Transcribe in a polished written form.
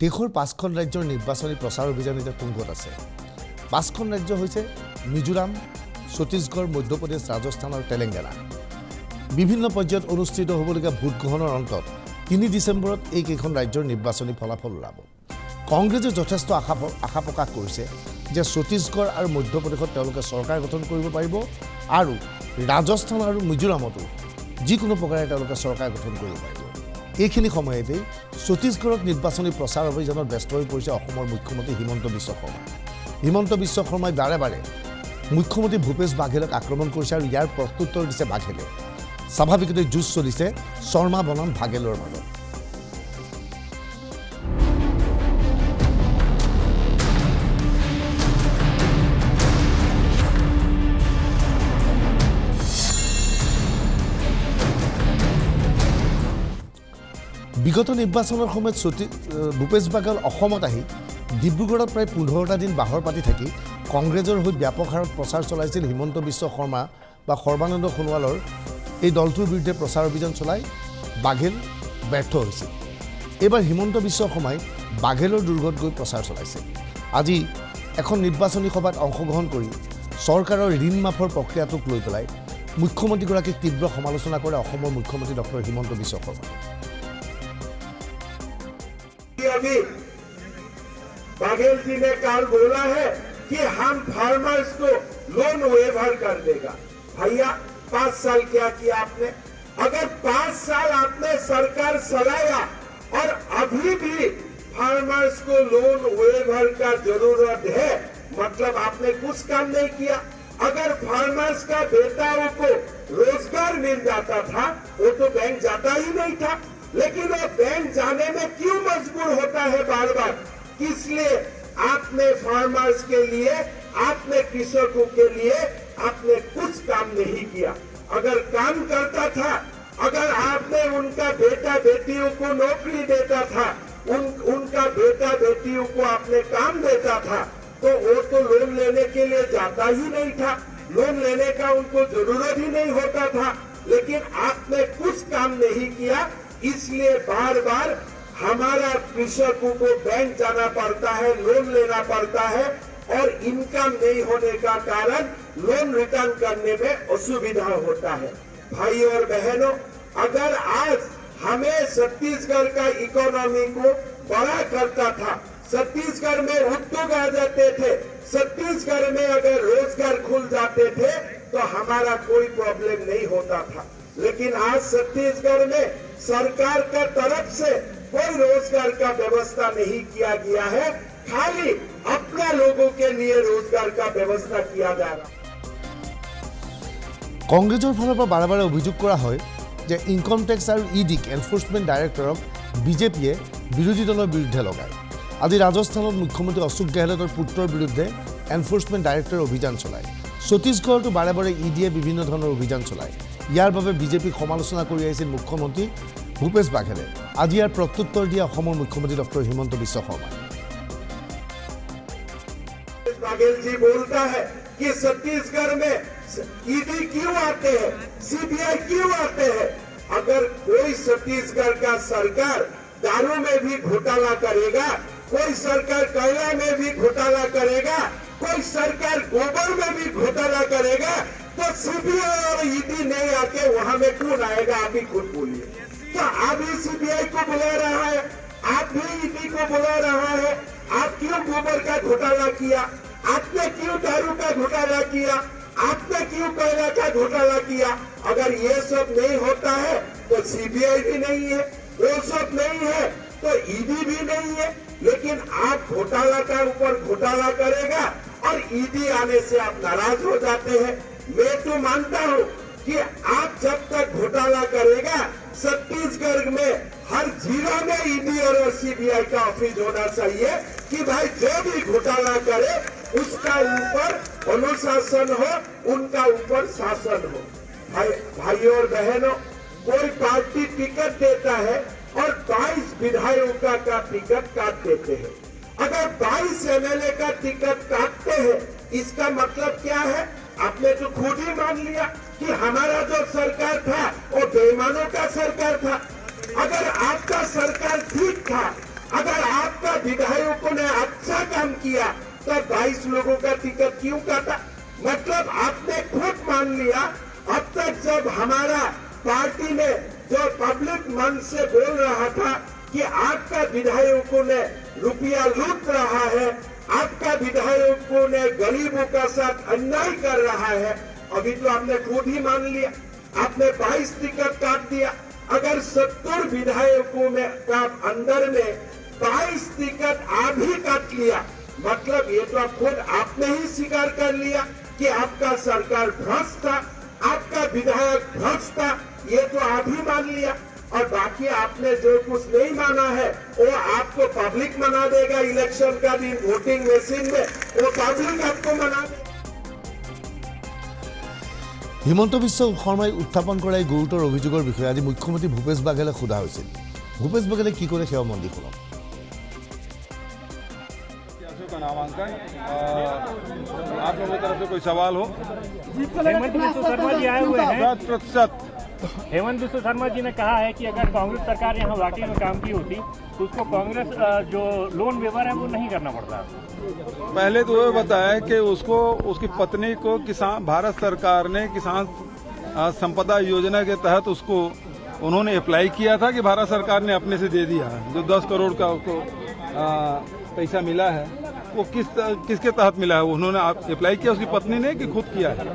দেশৰ 5খন ৰাজ্যৰ নিৰ্বাচনী প্ৰচাৰ অভিযান এতিয়া তুংগত আছে। 5খন ৰাজ্য হৈছে মিজোৰাম, ছত্তীশগড়, মধ্যপ্ৰদেশ, ৰাজস্থান আৰু তেলেংগানা। বিভিন্ন পৰ্যায়ত অনুষ্ঠিত হ'বলগীয়া ভোট গ্ৰহণৰ অন্তত 3 ডিচেম্বৰত এই কেইখন ৰাজ্যৰ নিৰ্বাচনী ফলাফল ওলাব। কংগ্ৰেছে যথেষ্ট আশা প্ৰকাশ কৰিছে যে ছত্তীশগড় আৰু মধ্যপ্ৰদেশত তেওঁলোকে চৰকাৰ গঠন কৰিব পাৰিব আৰু ৰাজস্থান আৰু মিজোৰামতো যিকোনো প্ৰকাৰে তেওঁলোকে চৰকাৰ গঠন কৰিব পাৰিব। এইখিনি সময়তেই ছত্তীশগড়ত নিৰ্বাচনী প্ৰচাৰ অভিযানত ব্যস্ত হৈ পৰিছে অসমৰ মুখ্যমন্ত্ৰী হিমন্ত বিশ্ব শৰ্মা। হিমন্ত বিশ্ব শৰ্মাই বাৰে বাৰে মুখ্যমন্ত্ৰী ভূপেশ বাঘেলক আক্ৰমণ কৰিছে আৰু ইয়াৰ প্ৰত্যুত্তৰ দিছে বাঘেলে। স্বাভাৱিকতে যুঁজ চলিছে শৰ্মা বনাম বাঘেলৰ মাজত। বিগত নিৰ্বাচনৰ সময়ত ভূপেশ বাঘেল অসমত আহি ডিব্ৰুগড়ত প্ৰায় 15টা দিন বাহৰ পাতি থাকি কংগ্ৰেছৰ হৈ ব্যাপক হাৰত প্ৰচাৰ চলাইছিল। হিমন্ত বিশ্ব শৰ্মা বা সৰ্বানন্দ সোণোৱালৰ এই দলটোৰ বিৰুদ্ধে প্ৰচাৰ অভিযান চলাই বাঘেল ব্যৰ্থ হৈছিল। এইবাৰ হিমন্ত বিশ্ব শৰ্মাই বাঘেলৰ দুৰ্গত গৈ প্ৰচাৰ চলাইছে। আজি এখন নিৰ্বাচনী সভাত অংশগ্ৰহণ কৰি চৰকাৰৰ ঋণ মাফৰ প্ৰক্ৰিয়াটোক লৈ পেলাই মুখ্যমন্ত্ৰীগৰাকীক তীব্ৰ সমালোচনা কৰে অসমৰ মুখ্যমন্ত্ৰী ডক্টৰ হিমন্ত বিশ্ব শৰ্মা। अभी बाघेल जी ने कल बोला है कि हम फार्मर्स को लोन वेवर कर देगा। भैया 5 साल क्या किया आपने? अगर 5 साल आपने सरकार चलाया और अभी भी फार्मर्स को लोन वेवर का जरूरत है, मतलब आपने कुछ काम नहीं किया। अगर फार्मर्स का बेटाओं को रोजगार मिल जाता था वो तो बैंक जाता ही नहीं था, लेकिन वो बैंक जाने में क्यों मजबूर होता है बार बार? इसलिए आपने फार्मर्स के लिए, आपने कृषकों के लिए आपने कुछ काम नहीं किया। अगर काम करता था, अगर आपने उनका बेटा बेटियों को नौकरी देता था, उनका बेटा बेटियों को आपने काम देता था, तो वो तो लोन लेने के लिए जाता ही नहीं था, लोन लेने का उनको जरूरत ही नहीं होता था। लेकिन आपने कुछ काम नहीं किया, इसलिए बार बार हमारा कृषकों को बैंक जाना पड़ता है, लोन लेना पड़ता है और इनकम नहीं होने का कारण लोन रिटर्न करने में असुविधा होता है। भाई और बहनों, अगर आज हमें छत्तीसगढ़ का इकोनॉमी को बड़ा करता था, छत्तीसगढ़ में उद्योग आ जाते थे, छत्तीसगढ़ में अगर रोजगार खुल जाते थे तो हमारा कोई प्रॉब्लम नहीं होता था। लेकिन आज छत्तीसगढ़ में सरकार का तरफ से कोई रोजगार का व्यवस्था नहीं किया गया है, खाली अपने लोगों के लिए रोजगार का व्यवस्था किया जा रहा है। কংগ্ৰেছৰ ফালৰ পৰা বাৰে বাৰে অভিযোগ কৰা হয় যে ইনকম টেক্স আৰু ইডিক এনফোৰ্চমেণ্ট ডাইৰেক্টৰক বিজেপিয়ে বিৰোধী দলৰ বিৰুদ্ধে লগায়। আজি ৰাজস্থানত মুখ্যমন্ত্ৰী অশোক গেহলটৰ পুত্ৰৰ বিৰুদ্ধে এনফোৰ্চমেণ্ট ডাইৰেক্টৰে অভিযান চলায়। ছত্তীশগড়তো বাৰে বাৰে ইডিয়ে বিভিন্ন ধৰণৰ অভিযান চলায়। ইয়াৰ বাবে বিজেপিক সমালোচনা কৰি আহিছিল মুখ্যমন্ত্ৰী ভূপেশ বাঘেলে। আজি ইয়াৰ প্ৰত্যুত্তৰ দিয়ে অসমৰ মুখ্যমন্ত্ৰী ডক্টৰ হিমন্ত বিশ্ব শৰ্মা। बाघेल जी बोलता है कि छत्तीसगढ़ में ईडी क्यों आते हैं, सीबीआई क्यों आते हैं? अगर कोई छत्तीसगढ़ का सरकार दारू में भी घोटाला करेगा, कोई सरकार कोयला में भी घोटाला करेगा, कोई सरकार गोबर में भी घोटाला करेगा, तो सीबीआई और ईडी नहीं आके वहां में कौन आएगा? आप ही खुद बोलिए। तो आप ही सीबीआई को बुला रहा है, आप भी ईडी को बुला रहा है। आप क्यों गोबर का घोटाला किया? आपने क्यों दारू का घोटाला किया? आपने क्यों कोयला का घोटाला किया? अगर ये सब नहीं होता है तो सीबीआई भी नहीं है, वो सब नहीं है तो ईडी भी नहीं है। लेकिन आप घोटाला का ऊपर घोटाला करेगा और ईडी आने से आप नाराज हो जाते हैं। मैं तो मानता हूं कि आप जब तक घोटाला करेगा, छत्तीसगढ़ में हर जिला में ईडी और सीबीआई का ऑफिस होना चाहिए कि भाई जो भी घोटाला करे उसका ऊपर अनुशासन हो, उनका ऊपर शासन हो। भाइयों और बहनों, कोई पार्टी टिकट देता है और 22 विधायकों का टिकट काट देते हैं। अगर 22 एमएलए का टिकट काटते हैं, इसका मतलब क्या है? आपने तो खुद ही मान लिया कि हमारा जो सरकार था वो बेईमानों का सरकार था। अगर आपका सरकार ठीक था अगर आपका विधायकों ने अच्छा काम किया तो 22 लोगों का टिकट क्यों काटा? मतलब आपने खुद मान लिया। अब तक जब हमारा पार्टी ने जो पब्लिक मन से बोल रहा था कि आपका विधायकों ने रुपया लूट रहा है, आपका विधायकों ने गरीबों का साथ अन्याय कर रहा है, अभी तो आपने खुद ही मान लिया। आपने 22 टिकट काट दिया। अगर 70 विधायकों में का अंदर में 22 टिकट आप ही काट लिया, मतलब ये तो आप खुद आपने ही स्वीकार कर लिया कि आपका सरकार भ्रष्ट था, आपका विधायक भ्रष्ट था, ये तो आप ही मान लिया। और बाकी आपने जो कुछ नहीं माना है वो आपको पब्लिक मना देगा। इलेक्शन का दिन वोटिंग मशीन में वो पब्लिक आपको मना देगा। হিমন্ত বিশ্ব শৰ্মাই উত্থাপন কৰা এই গুৰুতৰ অভিযোগৰ বিষয়ে আজি মুখ্যমন্ত্ৰী ভূপেশ বাঘেলে সোধা হৈছিল। ভূপেশ বাঘেলে কি কৰে সেয়া মন দি শুনক। का नामांकन आप लोगों की तरफ से कोई सवाल हो? हेमंत बिस्व शर्मा जी आए हुए हैं। 100%। हेमंत बिस्व शर्मा जी ने कहा है कि अगर कांग्रेस सरकार यहाँ वाकई में काम की होती तो उसको कांग्रेस जो लोन वेवर है वो नहीं करना पड़ता। पहले तो ये बताया कि उसको उसकी पत्नी को किसान भारत सरकार ने किसान संपदा योजना के तहत उसको उन्होंने अप्लाई किया था कि भारत सरकार ने अपने से दे दिया है। जो 10 करोड़ का उसको पैसा मिला है वो किसके तहत मिला है? उन्होंने अप्लाई किया उसकी पत्नी ने कि खुद किया है?